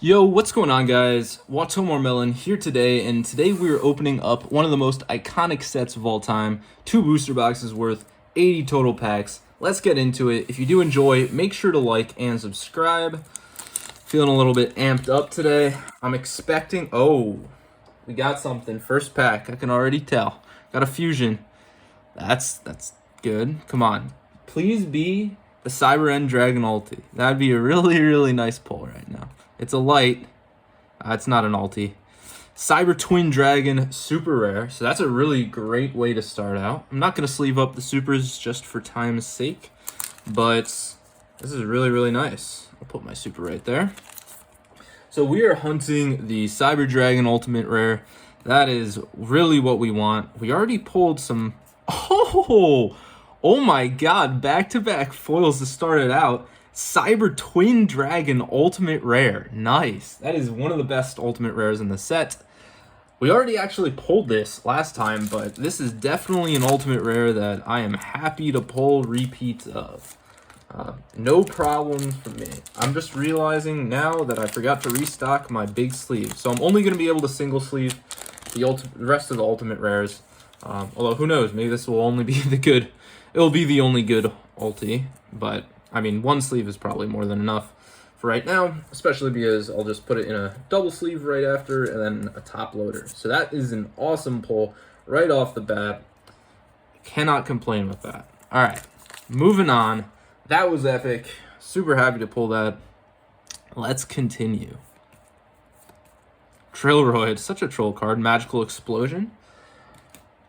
Yo, what's going on, guys? Melon here today, and today we're opening up one of the most iconic sets of all time, 2 booster boxes worth 80 total packs. Let's get into it. If you do enjoy, make sure to like and subscribe. Feeling a little bit amped up today. I'm expecting, we got something. First pack, I can already tell. Got a fusion. That's good. Come on. Please be the Cybernetic Dragon ulti. That'd be a really nice pull right now. It's a light. It's not an ulti. Cyber Twin Dragon, super rare. So that's a really great way to start out. I'm not going to sleeve up the supers just for time's sake. But this is really nice. I'll put my super right there. So we are hunting the Cyber Dragon Ultimate Rare. That is really what we want. We already pulled some... Oh my god. Back-to-back foils to start it out. Cyber Twin Dragon Ultimate Rare. Nice. That is one of the best Ultimate Rares in the set. We already actually pulled this last time, but this is definitely an Ultimate Rare that I am happy to pull repeats of. No problem for me. I'm just realizing now that I forgot to restock my big sleeve. So I'm only going to be able to single sleeve the rest of the Ultimate Rares. Although, who knows? Maybe this will only be it'll be the only good ulti, but... I mean, one sleeve is probably more than enough for right now, especially because I'll just put it in a double sleeve right after and then a top loader. So that is an awesome pull right off the bat. Cannot complain with that. All right, moving on. That was epic. Super happy to pull that. Let's continue. Drillroid, such a troll card. Magical Explosion.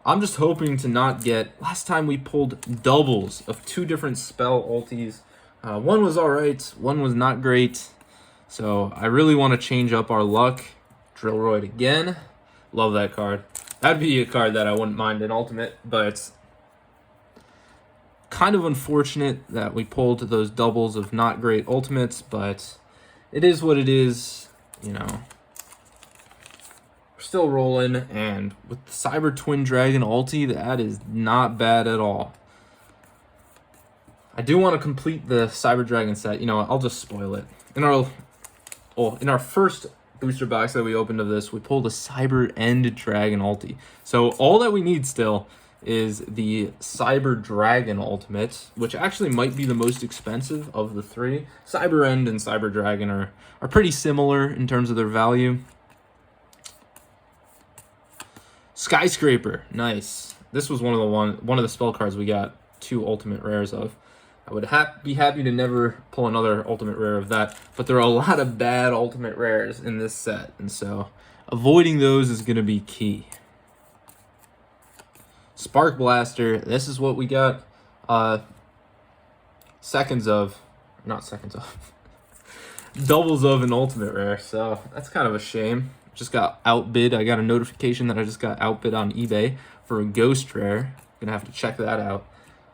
I'm just hoping to not get... Last time we pulled doubles of 2 different spell ultis. One was alright, one was not great. So I really want to change up our luck. Drillroid again. Love that card. That'd be a card that I wouldn't mind in Ultimate, but it's kind of unfortunate that we pulled those doubles of not great Ultimates, but it is what it is, you know. We're still rolling, and with the Cyber Twin Dragon ulti, that is not bad at all. I do want to complete the Cyber Dragon set. You know what? I'll just spoil it. In our first booster box that we opened of this, we pulled a Cyber End Dragon ulti. So all that we need still is the Cyber Dragon Ultimate, which actually might be the most expensive of the 3. Cyber End and Cyber Dragon are pretty similar in terms of their value. Skyscraper, nice. This was one of the spell cards we got 2 Ultimate Rares of. I would be happy to never pull another Ultimate Rare of that, but there are a lot of bad Ultimate Rares in this set, and so avoiding those is going to be key. Spark Blaster, this is what we got doubles of an Ultimate Rare, so that's kind of a shame. Just got outbid. I got a notification that I just got outbid on eBay for a Ghost Rare. Gonna have to check that out.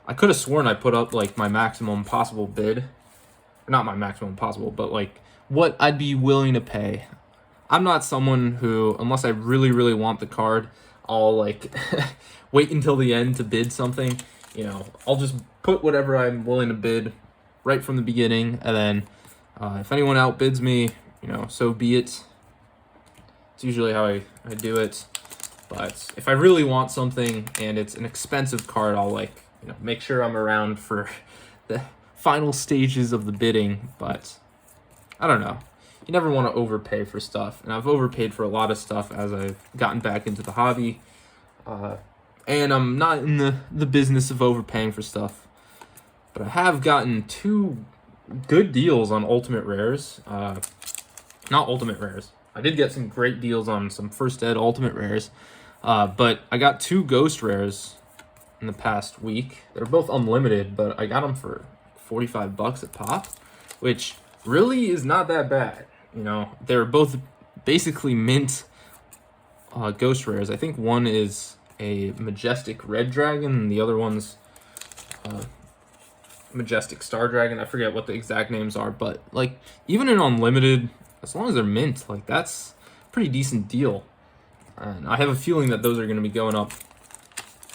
I could have sworn I put up like my maximum possible bid. Not my maximum possible, but like what I'd be willing to pay. I'm not someone who, unless I really want the card, I'll like wait until the end to bid something. You know, I'll just put whatever I'm willing to bid right from the beginning, and then if anyone outbids me, you know, so be it. It's usually how I do it. But if I really want something and it's an expensive card, I'll like, you know, make sure I'm around for the final stages of the bidding. But I don't know. You never want to overpay for stuff. And I've overpaid for a lot of stuff as I've gotten back into the hobby. And I'm not in the business of overpaying for stuff. But I have gotten 2 good deals on Ultimate Rares. Not Ultimate Rares. I did get some great deals on some First Ed Ultimate Rares. But I got 2 Ghost Rares in the past week. They're both unlimited, but I got them for $45 a pop, which really is not that bad. You know, they're both basically mint Ghost Rares. I think one is a Majestic Red Dragon, and the other one's Majestic Star Dragon. I forget what the exact names are, but like even in unlimited, as long as they're mint, like that's a pretty decent deal. And I have a feeling that those are going to be going up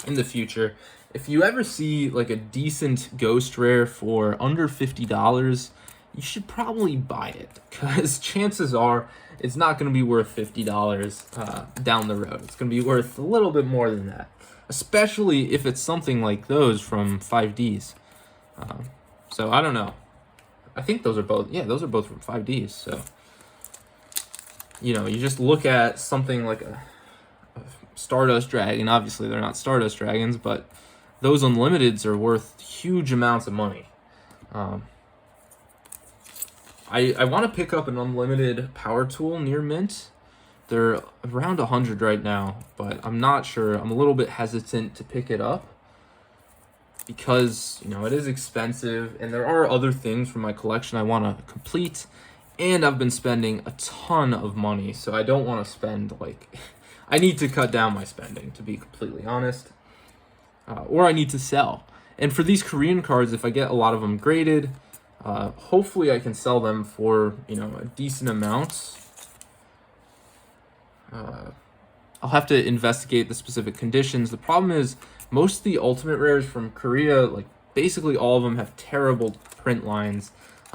in the future. If you ever see like a decent Ghost Rare for under $50, you should probably buy it, because chances are it's not going to be worth $50 down the road. It's going to be worth a little bit more than that, especially if it's something like those from 5Ds. So I don't know. I think those are both, yeah, those are both from 5Ds. So, you know, you just look at something like a Stardust Dragon. Obviously, they're not Stardust Dragons, but those Unlimiteds are worth huge amounts of money. I want to pick up an Unlimited Power Tool near mint. They're around 100 right now, but I'm not sure. I'm a little bit hesitant to pick it up because, you know, it is expensive, and there are other things from my collection I want to complete, and I've been spending a ton of money, so I don't want to spend, like, I need to cut down my spending, to be completely honest, or I need to sell. And for these Korean cards, if I get a lot of them graded, hopefully I can sell them for, you know, a decent amount. I'll have to investigate the specific conditions. The problem is most of the Ultimate Rares from Korea, like basically all of them have terrible print lines.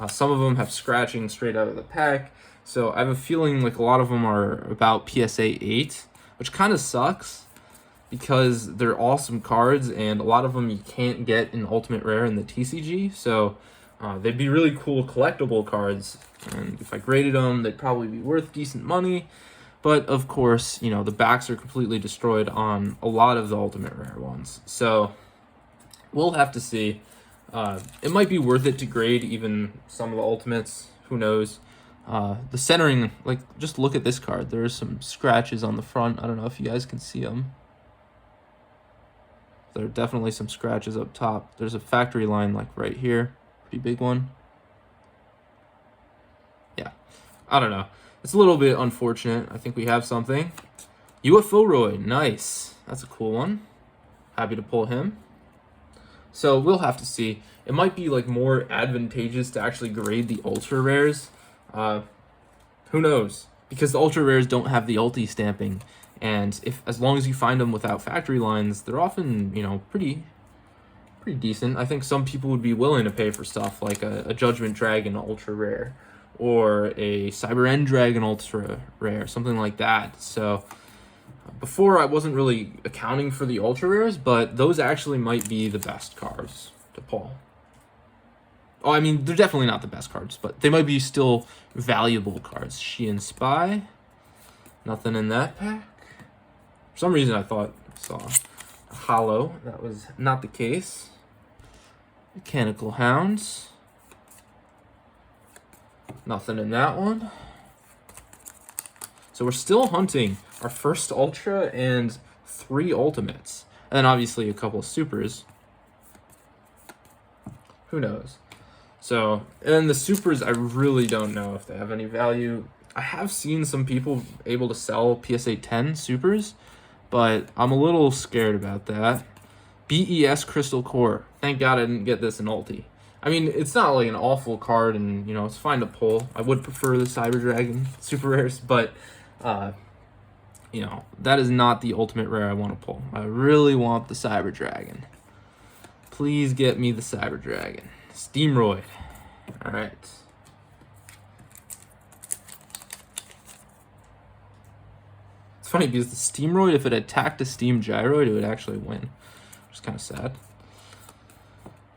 Some of them have scratching straight out of the pack. So I have a feeling like a lot of them are about PSA 8, which kind of sucks because they're awesome cards, and a lot of them you can't get in Ultimate Rare in the TCG. So they'd be really cool collectible cards, and if I graded them, they'd probably be worth decent money. But of course, you know, the backs are completely destroyed on a lot of the Ultimate Rare ones. So we'll have to see. It might be worth it to grade even some of the Ultimates. Who knows? The centering, like, just look at this card. There are some scratches on the front. I don't know if you guys can see them. There are definitely some scratches up top. There's a factory line, like, right here. Pretty big one. Yeah. I don't know. It's a little bit unfortunate. I think we have something. UFO, nice. That's a cool one. Happy to pull him. So we'll have to see. It might be like more advantageous to actually grade the ultra rares. Who knows? Because the ultra rares don't have the ulti stamping, and if as long as you find them without factory lines, they're often, you know, pretty decent. I think some people would be willing to pay for stuff like a Judgment Dragon ultra rare, or a Cyber Dragon ultra rare, something like that. So before I wasn't really accounting for the ultra rares, but those actually might be the best cards to pull. Oh, I mean, they're definitely not the best cards, but they might be still valuable cards. Sheehan Spy, nothing in that pack. For some reason I thought I saw a hollow. That was not the case. Mechanical Hounds, nothing in that one. So we're still hunting our first Ultra and 3 Ultimates. And then obviously a couple of Supers. Who knows? So, and then the Supers, I really don't know if they have any value. I have seen some people able to sell PSA 10 Supers, but I'm a little scared about that. BES Crystal Core. Thank God I didn't get this in Ulti. I mean, it's not like an awful card, and, you know, it's fine to pull. I would prefer the Cyber Dragon Super Rares, but, you know, that is not the ultimate rare I want to pull. I really want the Cyber Dragon. Please get me the Cyber Dragon. Steamroid. All right. It's funny because the Steamroid, if it attacked a Steam Gyroid, it would actually win. Which is kind of sad.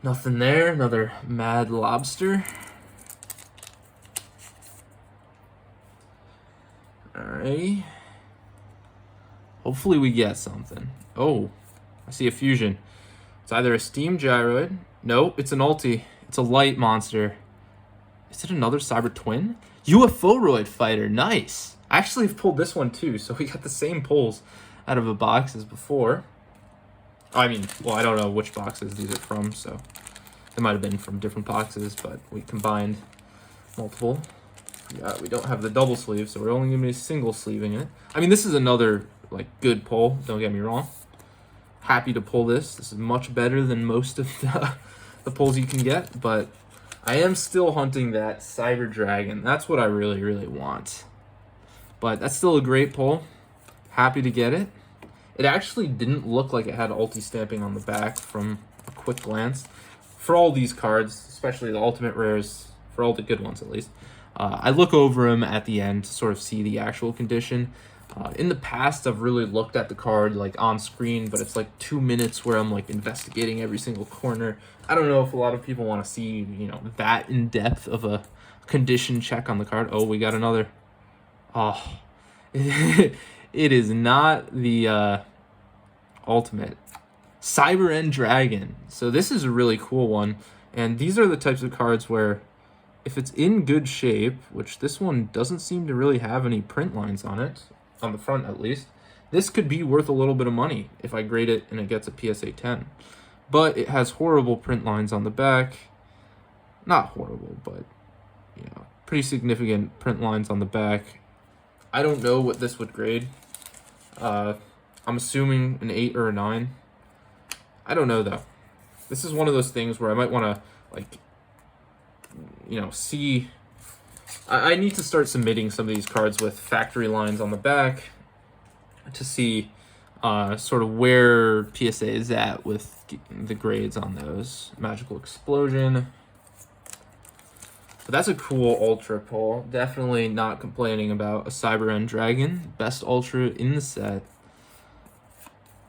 Nothing there. Another Mad Lobster. Alright. Hopefully we get something. Oh, I see a fusion. It's either a Steam Gyroid. Nope, it's an ulti. It's a light monster. Is it another Cyber Twin? UFO Fighter. Nice. I actually have pulled this one too, so we got the same pulls out of a box as before. I mean, well, I don't know which boxes these are from, so they might have been from different boxes, but we combined multiple. Yeah, we don't have the double sleeve, so we're only going to be single sleeving it. I mean, this is another, like, good pull, don't get me wrong. Happy to pull this. This is much better than most of the pulls you can get, but I am still hunting that Cyber Dragon. That's what I really, really want. But that's still a great pull. Happy to get it. It actually didn't look like it had ulti stamping on the back from a quick glance. For all these cards, especially the Ultimate Rares for all the good ones at least. I look over them at the end to sort of see the actual condition. In the past, I've really looked at the card like on screen, but it's like 2 minutes where I'm like investigating every single corner. I don't know if a lot of people want to see, you know, that in depth of a condition check on the card. Oh, we got another. Oh, it is not the ultimate. Cyber Dragon. So this is a really cool one. And these are the types of cards where if it's in good shape, which this one doesn't seem to really have any print lines on it, on the front at least, this could be worth a little bit of money if I grade it and it gets a PSA 10. But it has horrible print lines on the back. Not horrible, but, you know, pretty significant print lines on the back. I don't know what this would grade. I'm assuming an 8 or a 9. I don't know, though. This is one of those things where I might want to, like, you know, see... I need to start submitting some of these cards with factory lines on the back to see sort of where PSA is at with the grades on those. Magical Explosion. But that's a cool Ultra pull. Definitely not complaining about a Cyber Dragon. Best Ultra in the set.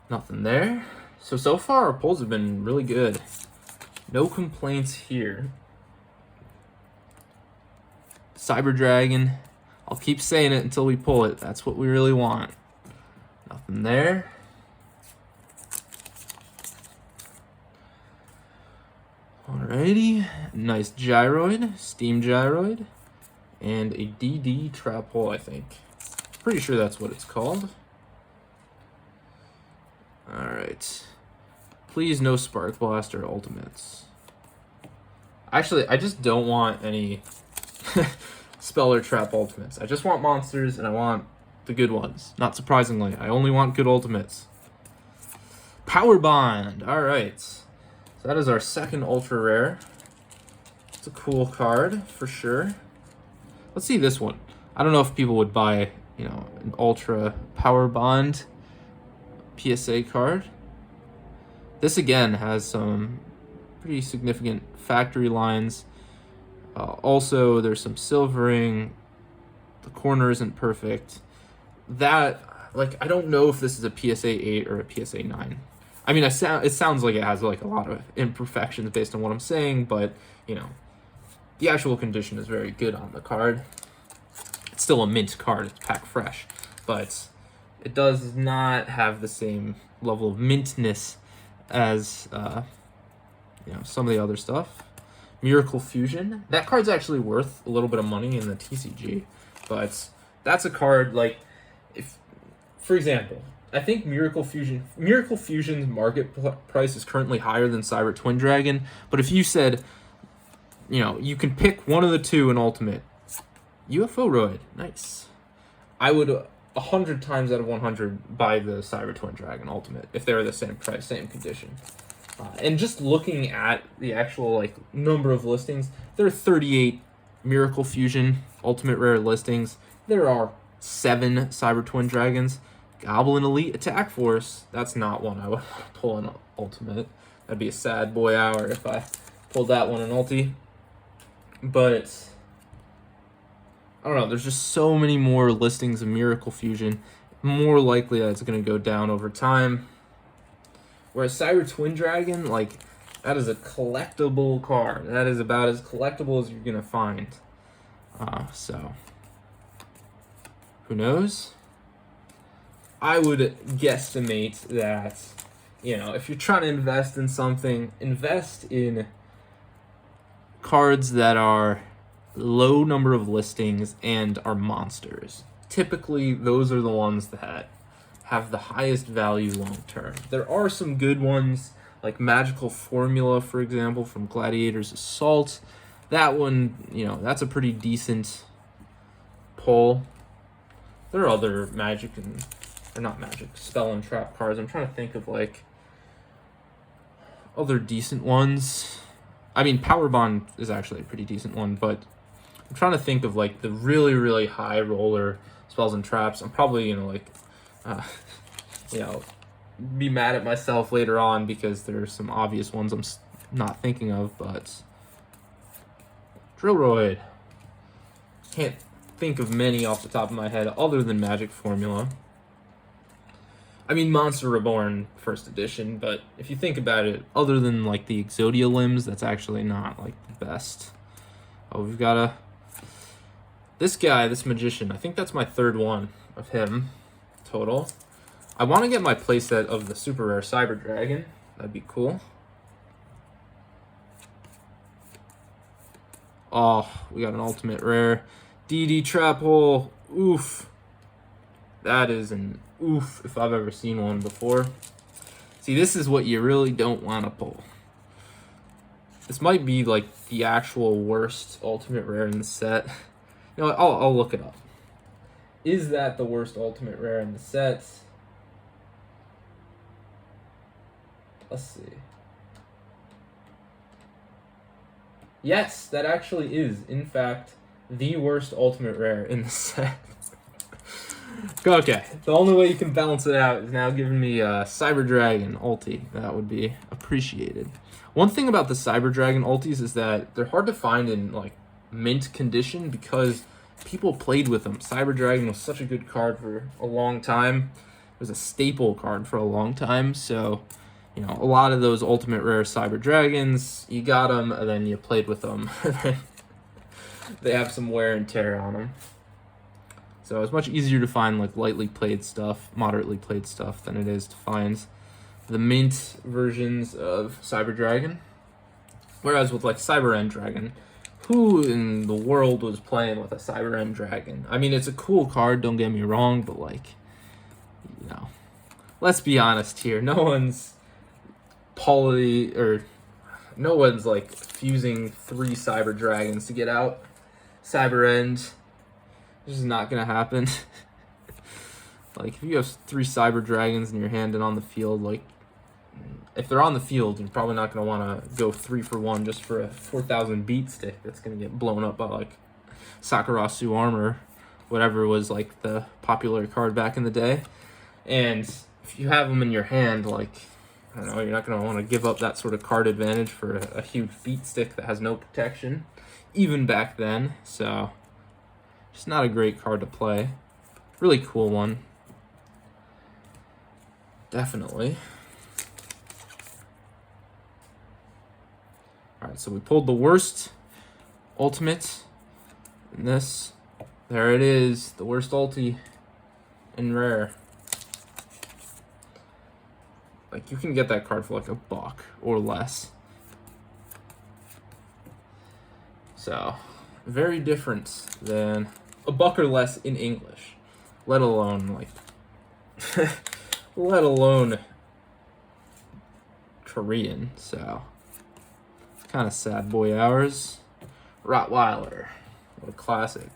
Nothing there. So far our pulls have been really good. No complaints here. Cyber Dragon. I'll keep saying it until we pull it. That's what we really want. Nothing there. Alrighty. Nice Gyroid. Steam Gyroid. And a DD Trap Hole, I think. Pretty sure that's what it's called. Alright. Please no Spark Blaster Ultimates. Actually, I just don't want any Speller Trap Ultimates. I just want monsters, and I want the good ones. Not surprisingly, I only want good Ultimates. Power Bond. Alright. So that is our second Ultra Rare. It's a cool card, for sure. Let's see this one. I don't know if people would buy, you know, an Ultra Power Bond PSA card. This again has some pretty significant factory lines. Also, there's some silvering. The corner isn't perfect. That, like, I don't know if this is a PSA 8 or a PSA 9. I mean, it sounds like it has like a lot of imperfections based on what I'm saying, but, you know, the actual condition is very good on the card. It's still a mint card. It's packed fresh, but it does not have the same level of mintness as you know, some of the other stuff. Miracle Fusion. That card's actually worth a little bit of money in the TCG, but that's a card, like, if, for example, I think Miracle Fusion's market price is currently higher than Cyber Twin Dragon, but if you said, you know, you can pick one of the two in Ultimate, UFO-roid, nice. I would 100 times out of 100 buy the Cyber Twin Dragon Ultimate if they were the same price, same condition. And just looking at the actual, like, number of listings, there are 38 Miracle Fusion Ultimate Rare listings. There are 7 Cyber Twin Dragons. Goblin Elite Attack Force. That's not one I would pull in Ultimate. That'd be a sad boy hour if I pulled that one in Ulti. But I don't know. There's just so many more listings of Miracle Fusion. More likely that it's going to go down over time. Whereas Cyber Twin Dragon, like, that is a collectible card. That is about as collectible as you're going to find. So, who knows? I would guesstimate that, you know, if you're trying to invest in something, invest in cards that are low number of listings and are monsters. Typically, those are the ones that have the highest value long term. There are some good ones, like Magical Formula, for example, from Gladiator's Assault. That one, you know, that's a pretty decent pull. There are other Magic and, or not Magic, Spell and Trap cards. I'm trying to think of, like, other decent ones. I mean, Power Bond is actually a pretty decent one, but I'm trying to think of, like, the really, really high roller spells and traps. I'm probably gonna, like, you know, be mad at myself later on because there's some obvious ones I'm not thinking of, but Drillroid. Can't think of many off the top of my head other than Magic Formula. I mean, Monster Reborn first edition, but if you think about it, other than like the Exodia limbs, that's actually not like the best. Oh, we've got this guy, this magician. I think that's my third one of him total. I want to get my playset of the super rare Cyber Dragon. That'd be cool. Oh, we got an ultimate rare. DD Trap Hole. Oof. That is an oof if I've ever seen one before. See, this is what you really don't want to pull. This might be like the actual worst ultimate rare in the set. You know what? I'll look it up. Is that the worst ultimate rare in the set? Let's see. Yes, that actually is, in fact, the worst ultimate rare in the set. Okay, the only way you can balance it out is now giving me a Cyber Dragon ulti. That would be appreciated. One thing about the Cyber Dragon ultis is that they're hard to find in like mint condition because people played with them. Cyber Dragon was such a good card for a long time. It was a staple card for a long time, so you know, a lot of those ultimate rare Cyber Dragons, you got them and then you played with them. They have some wear and tear on them. So it's much easier to find like lightly played stuff, moderately played stuff, than it is to find the mint versions of Cyber Dragon. Whereas with like Cyber End Dragon, who in the world was playing with a Cyber End Dragon? I mean, it's a cool card, don't get me wrong, but like, you know, let's be honest here. No one's no one's like fusing 3 Cyber Dragons to get out Cyber End. This is not gonna happen. Like, if you have 3 Cyber Dragons in your hand and on the field, like, if they're on the field, you're probably not gonna want to go 3 for 1 just for a 4,000 beat stick that's gonna get blown up by like Sakurasu Armor, whatever was like the popular card back in the day. And if you have them in your hand, like, I don't know, you're not gonna want to give up that sort of card advantage for a huge beat stick that has no protection, even back then. So, just not a great card to play. Really cool one. Definitely. Alright, so we pulled the worst ultimate in this. There it is, the worst ulti in rare. Like, you can get that card for like $1 or less. So, very different than $1 or less in English, let alone like let alone Korean. So it's kind of sad boy hours. Rottweiler, what a classic.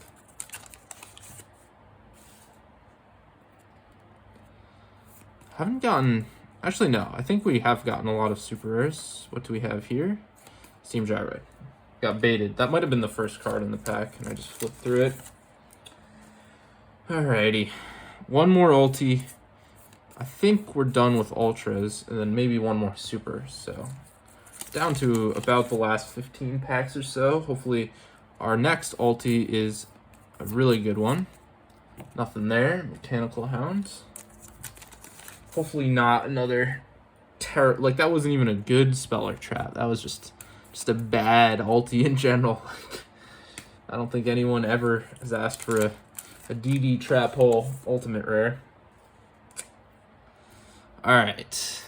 Haven't gotten, actually no, I think we have gotten a lot of super rares. What do we have here? Steam Gyroid. Got baited. That might have been the first card in the pack, and I just flipped through it. Alrighty. One more ulti. I think we're done with ultras, and then maybe one more super. So, down to about the last 15 packs or so. Hopefully, our next ulti is a really good one. Nothing there. Mechanical Hounds. Hopefully not another like, that wasn't even a good Speller Trap. That was just a bad ulti in general. I don't think anyone ever has asked for a DD Trap Hole ultimate rare. Alright.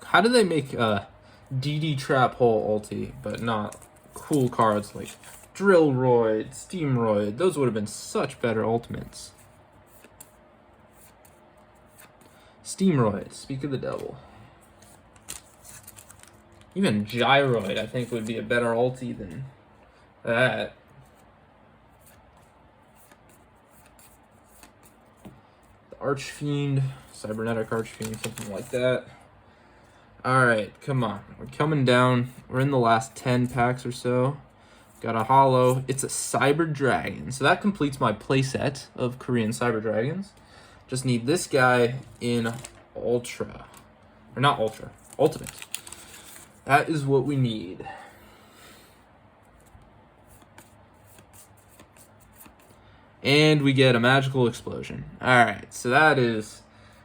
How do they make a DD Trap Hole ulti, but not cool cards like Drillroid, Steamroid? Those would have been such better ultimates. Steamroid, speak of the devil. Even Gyroid, I think, would be a better ulti than that. The Archfiend, Cybernetic Archfiend, something like that. Alright, come on. We're coming down. We're in the last 10 packs or so. Got a holo. It's a Cyber Dragon. So that completes my playset of Korean Cyber Dragons. Just need this guy in Ultra. Or not Ultra, Ultimate. That is what we need. And we get a magical explosion. Alright, so that is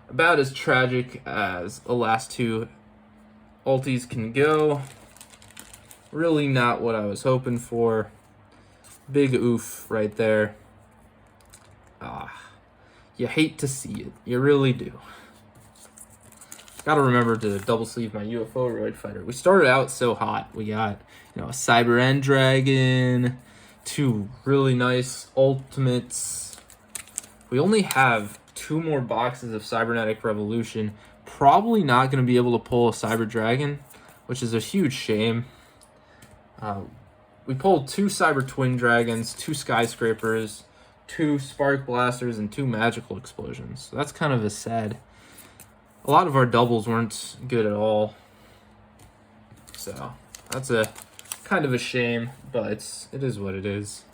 about as tragic as the last two ultis can go. Really not what I was hoping for. Big oof right there. You hate to see it. You really do. Gotta remember to double sleeve my UFO fighter. We started out so hot. We got, a Cyber End Dragon, 2 really nice ultimates. We only have 2 more boxes of Cybernetic Revolution. Probably not going to be able to pull a Cyber Dragon, which is a huge shame. We pulled 2 Cyber Twin Dragons, 2 Skyscrapers, 2 Spark Blasters, and 2 Magical Explosions. So that's kind of a sad. A lot of our doubles weren't good at all. So that's a kind of a shame, but it is what it is.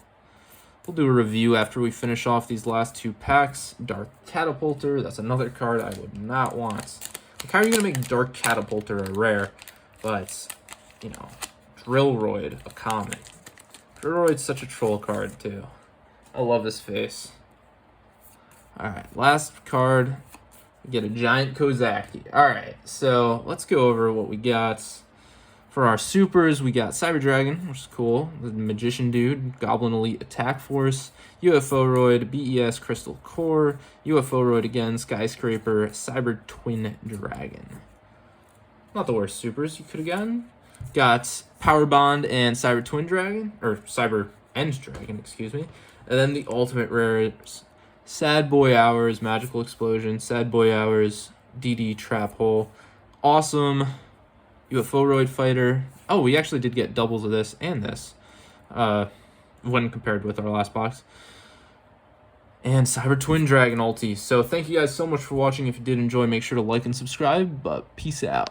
We'll do a review after we finish off these last 2 packs. Dark Catapulter, that's another card I would not want. Like, how are you going to make Dark Catapulter a rare, but, Drillroid, a common. Drillroid's such a troll card, too. I love his face. Alright, last card. We get a Giant Kozaki. Alright, so let's go over what we got. For our supers, we got Cyber Dragon, which is cool. The Magician Dude, Goblin Elite Attack Force, UFO-Roid, BES Crystal Core, UFO-Roid again, Skyscraper, Cyber Twin Dragon. Not the worst supers you could have gotten. Got Power Bond and Cyber Twin Dragon, or Cyber End Dragon, excuse me. And then the ultimate rares, Sad Boy Hours, Magical Explosion, Sad Boy Hours, DD Trap Hole. Awesome. UFO-Roid Fighter. Oh, we actually did get doubles of this and this when compared with our last box. And Cyber Twin Dragon ulti. So thank you guys so much for watching. If you did enjoy, make sure to like and subscribe. But peace out.